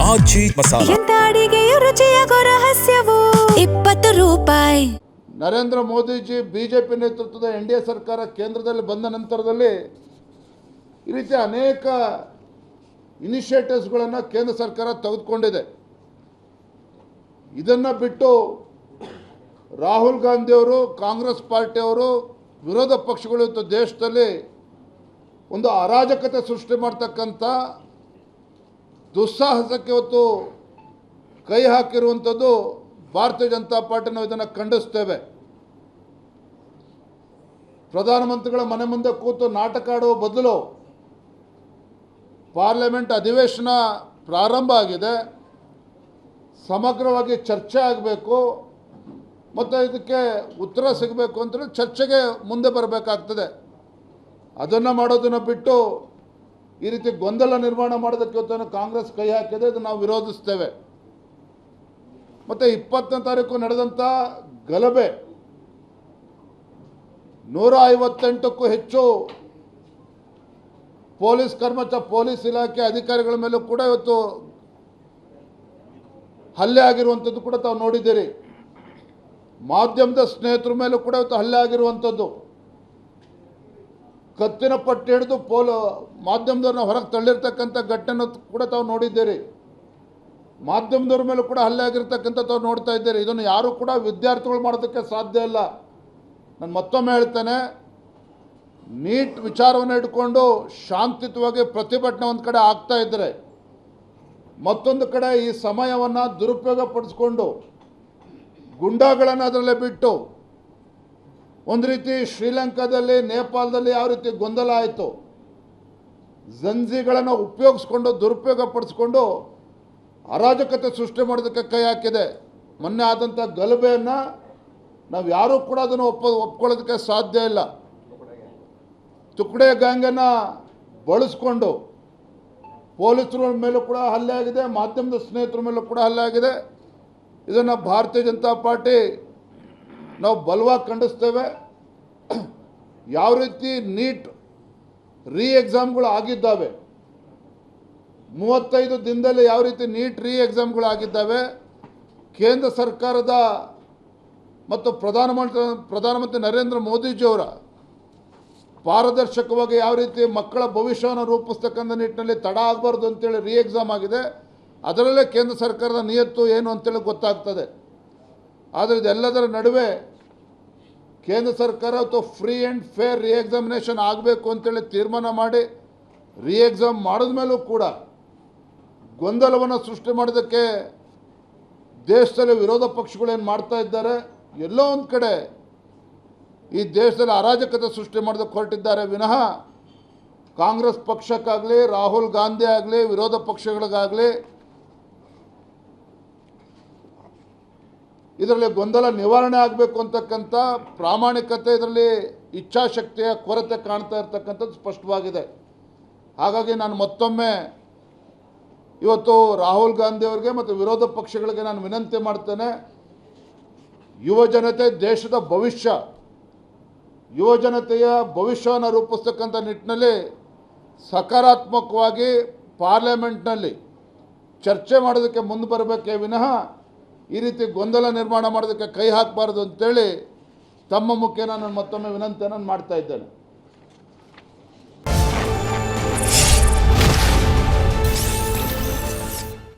ಆಚಿ ಮಸಾಲ ಎಂತ ಅಡಿಗೆಯ ರುಚಿಯಾಗೋ ರಹಸ್ಯವು 20 ರೂಪಾಯಿ. ನರೇಂದ್ರ ಮೋದಿಜಿ ಬಿಜೆಪಿ ನೇತೃತ್ವದ NDA ಸರ್ಕಾರ ಕೇಂದ್ರದಲ್ಲಿ ಬಂದ ನಂತರದಲ್ಲಿ ಈ ರೀತಿ ಅನೇಕ ಇನಿಷಿಯೇಟಿವ್ಸ್ಗಳನ್ನು ಕೇಂದ್ರ ಸರ್ಕಾರ ತೆಗೆದುಕೊಂಡಿದೆ. ಇದನ್ನು ಬಿಟ್ಟು ರಾಹುಲ್ ಗಾಂಧಿಯವರು, ಕಾಂಗ್ರೆಸ್ ಪಾರ್ಟಿಯವರು, ವಿರೋಧ ಪಕ್ಷಗಳು ಇವತ್ತು ದೇಶದಲ್ಲಿ ಒಂದು ಅರಾಜಕತೆ ಸೃಷ್ಟಿ ಮಾಡ್ತಕ್ಕಂಥ ದುಸ್ಸಾಹಸಕ್ಕೆ ಇವತ್ತು ಕೈ ಹಾಕಿರುವಂಥದ್ದು ಭಾರತೀಯ ಜನತಾ ಪಾರ್ಟಿ ನಾವು ಇದನ್ನು ಖಂಡಿಸ್ತೇವೆ. ಪ್ರಧಾನಮಂತ್ರಿಗಳ ಮನೆ ಮುಂದೆ ಕೂತು ನಾಟಕ ಆಡುವ ಬದಲು ಪಾರ್ಲಿಮೆಂಟ್ ಅಧಿವೇಶನ ಪ್ರಾರಂಭ ಆಗಿದೆ, ಸಮಗ್ರವಾಗಿ ಚರ್ಚೆ ಆಗಬೇಕು ಮತ್ತು ಇದಕ್ಕೆ ಉತ್ತರ ಸಿಗಬೇಕು ಅಂತೇಳಿ ಚರ್ಚೆಗೆ ಮುಂದೆ ಬರಬೇಕಾಗ್ತದೆ. ಅದನ್ನು ಮಾಡೋದನ್ನು ಬಿಟ್ಟು ಈ ರೀತಿ ಗೊಂದಲ ನಿರ್ಮಾಣ ಮಾಡೋದಕ್ಕೆ ಇವತ್ತು ಕಾಂಗ್ರೆಸ್ ಕೈ ಹಾಕಿದೆ. ಇದನ್ನು ನಾವು ವಿರೋಧಿಸ್ತೇವೆ. ಮತ್ತು 20ನೇ ತಾರೀಕು ನಡೆದಂಥ ಗಲಭೆ 158ಕ್ಕೂ ಹೆಚ್ಚು ಪೊಲೀಸ್ ಇಲಾಖೆ ಅಧಿಕಾರಿಗಳ ಮೇಲೂ ಕೂಡ ಇವತ್ತು ಹಲ್ಲೆ ಆಗಿರುವಂಥದ್ದು ಕೂಡ ತಾವು ನೋಡಿದ್ದೀರಿ. ಮಾಧ್ಯಮದ ಸ್ನೇಹಿತರ ಮೇಲೂ ಕೂಡ ಇವತ್ತು ಹಲ್ಲೆ ಆಗಿರುವಂಥದ್ದು, ಕತ್ತಿನ ಪಟ್ಟಿ ಹಿಡಿದು ಮಾಧ್ಯಮದವ್ರನ್ನ ಹೊರಗೆ ತಳ್ಳಿರ್ತಕ್ಕಂಥ ಘಟನೆ ಕೂಡ ತಾವು ನೋಡಿದ್ದೀರಿ. ಮಾಧ್ಯಮದವ್ರ ಮೇಲೂ ಕೂಡ ಹಲ್ಲೆ ಆಗಿರ್ತಕ್ಕಂಥ ತಾವು ನೋಡ್ತಾ ಇದ್ದೀರಿ. ಇದನ್ನು ಯಾರೂ ಕೂಡ ವಿದ್ಯಾರ್ಥಿಗಳು ಮಾಡೋದಕ್ಕೆ ಸಾಧ್ಯ ಇಲ್ಲ. ನಾನು ಮತ್ತೊಮ್ಮೆ ಹೇಳ್ತೇನೆ, ನೀಟ್ ವಿಚಾರವನ್ನು ಇಟ್ಕೊಂಡು ಶಾಂತಿಯುತವಾಗಿ ಪ್ರತಿಭಟನೆ ಒಂದು ಕಡೆ ಆಗ್ತಾ ಇದ್ದರೆ, ಮತ್ತೊಂದು ಕಡೆ ಈ ಸಮಯವನ್ನು ದುರುಪಯೋಗ ಪಡಿಸ್ಕೊಂಡು ಗುಂಡಾಗಳನ್ನು ಅದರಲ್ಲೇ ಬಿಟ್ಟು ಒಂದು ರೀತಿ ಶ್ರೀಲಂಕಾದಲ್ಲಿ, ನೇಪಾಳದಲ್ಲಿ ಯಾವ ರೀತಿ ಗೊಂದಲ ಆಯಿತು, ಜಂಜಿಗಳನ್ನು ಉಪಯೋಗಿಸ್ಕೊಂಡು ದುರುಪಯೋಗ ಪಡಿಸ್ಕೊಂಡು ಅರಾಜಕತೆ ಸೃಷ್ಟಿ ಮಾಡೋದಕ್ಕೆ ಕೈ ಹಾಕಿದೆ. ಮೊನ್ನೆ ಆದಂಥ ಗಲಭೆಯನ್ನು ನಾವು ಯಾರೂ ಕೂಡ ಅದನ್ನು ಒಪ್ಕೊಳ್ಳೋದಕ್ಕೆ ಸಾಧ್ಯ ಇಲ್ಲ. ತುಕಡೆ ಗ್ಯಾಂಗನ್ನು ಬಳಸ್ಕೊಂಡು ಪೊಲೀಸರ ಮೇಲೂ ಕೂಡ ಹಲ್ಲೆ ಆಗಿದೆ, ಮಾಧ್ಯಮದ ಸ್ನೇಹಿತರ ಮೇಲೂ ಕೂಡ ಹಲ್ಲೆ ಆಗಿದೆ. ಇದನ್ನು ಭಾರತೀಯ ಜನತಾ ಪಾರ್ಟಿ ನಾವು ಬಲವಾಗಿ ಖಂಡಿಸ್ತೇವೆ. ಯಾವ ರೀತಿ ನೀಟ್ ಎಕ್ಸಾಮ್ಗಳು ಆಗಿದ್ದಾವೆ, 35 ದಿನದಲ್ಲಿ ಯಾವ ರೀತಿ ನೀಟ್ ಎಕ್ಸಾಮ್ಗಳು ಆಗಿದ್ದಾವೆ, ಕೇಂದ್ರ ಸರ್ಕಾರದ ಮತ್ತು ಪ್ರಧಾನಮಂತ್ರಿ ನರೇಂದ್ರ ಮೋದಿಜಿಯವರ ಪಾರದರ್ಶಕವಾಗಿ ಯಾವ ರೀತಿ ಮಕ್ಕಳ ಭವಿಷ್ಯವನ್ನು ರೂಪಿಸ್ತಕ್ಕಂಥ ನಿಟ್ಟಿನಲ್ಲಿ ತಡ ಆಗಬಾರ್ದು ಅಂತೇಳಿ ಎಕ್ಸಾಮ್ ಆಗಿದೆ. ಅದರಲ್ಲೇ ಕೇಂದ್ರ ಸರ್ಕಾರದ ನಿಯತ್ತು ಏನು ಅಂತೇಳಿ ಗೊತ್ತಾಗ್ತದೆ. ಆದರೆ ಇದೆಲ್ಲದರ ನಡುವೆ ಕೇಂದ್ರ ಸರ್ಕಾರ ಅಥವಾ ಫ್ರೀ ಆ್ಯಂಡ್ ಫೇರ್ ಎಕ್ಸಾಮಿನೇಷನ್ ಆಗಬೇಕು ಅಂತೇಳಿ ತೀರ್ಮಾನ ಮಾಡಿ ಎಕ್ಸಾಮ್ ಮಾಡಿದ ಮೇಲೂ ಕೂಡ ಗೊಂದಲವನ್ನು ಸೃಷ್ಟಿ ಮಾಡೋದಕ್ಕೆ ದೇಶದಲ್ಲಿ ವಿರೋಧ ಪಕ್ಷಗಳೇನು ಮಾಡ್ತಾ ಇದ್ದಾರೆ. ಎಲ್ಲೋ ಒಂದು ಕಡೆ ಈ ದೇಶದಲ್ಲಿ ಅರಾಜಕತೆ ಸೃಷ್ಟಿ ಮಾಡೋದಕ್ಕೆ ಹೊರಟಿದ್ದಾರೆ ವಿನಃ ಕಾಂಗ್ರೆಸ್ ಪಕ್ಷಕ್ಕಾಗಲಿ, ರಾಹುಲ್ ಗಾಂಧಿ ಆಗಲಿ, ವಿರೋಧ ಪಕ್ಷಗಳಿಗಾಗಲಿ ಇದರಲ್ಲಿ ಗೊಂದಲ ನಿವಾರಣೆ ಆಗಬೇಕು ಅಂತಕ್ಕಂಥ ಪ್ರಾಮಾಣಿಕತೆ, ಇದರಲ್ಲಿ ಇಚ್ಛಾಶಕ್ತಿಯ ಕೊರತೆ ಕಾಣ್ತಾ ಇರ್ತಕ್ಕಂಥದ್ದು ಸ್ಪಷ್ಟವಾಗಿದೆ. ಹಾಗಾಗಿ ನಾನು ಮತ್ತೊಮ್ಮೆ ಇವತ್ತು ರಾಹುಲ್ ಗಾಂಧಿ ಅವರಿಗೆ ಮತ್ತು ವಿರೋಧ ಪಕ್ಷಗಳಿಗೆ ನಾನು ವಿನಂತಿ ಮಾಡ್ತೇನೆ, ಯುವ ಜನತೆ ದೇಶದ ಭವಿಷ್ಯ, ಯುವ ಜನತೆಯ ಭವಿಷ್ಯವನ್ನು ರೂಪಿಸ್ತಕ್ಕಂಥ ನಿಟ್ಟಿನಲ್ಲಿ ಸಕಾರಾತ್ಮಕವಾಗಿ ಪಾರ್ಲಿಮೆಂಟ್ನಲ್ಲಿ ಚರ್ಚೆ ಮಾಡೋದಕ್ಕೆ ಮುಂದೆ ಬರಬೇಕೇ ವಿನಃ ಈ ರೀತಿ ಗೊಂದಲ ನಿರ್ಮಾಣ ಮಾಡೋದಕ್ಕೆ ಕೈ ಹಾಕಬಾರ್ದು ಅಂತೇಳಿ ತಮ್ಮ ಮುಖೇನ ನಾನು ಮತ್ತೊಮ್ಮೆ ವಿನಂತಿಯನ್ನು ಮಾಡ್ತಾ ಇದ್ದೇನೆ.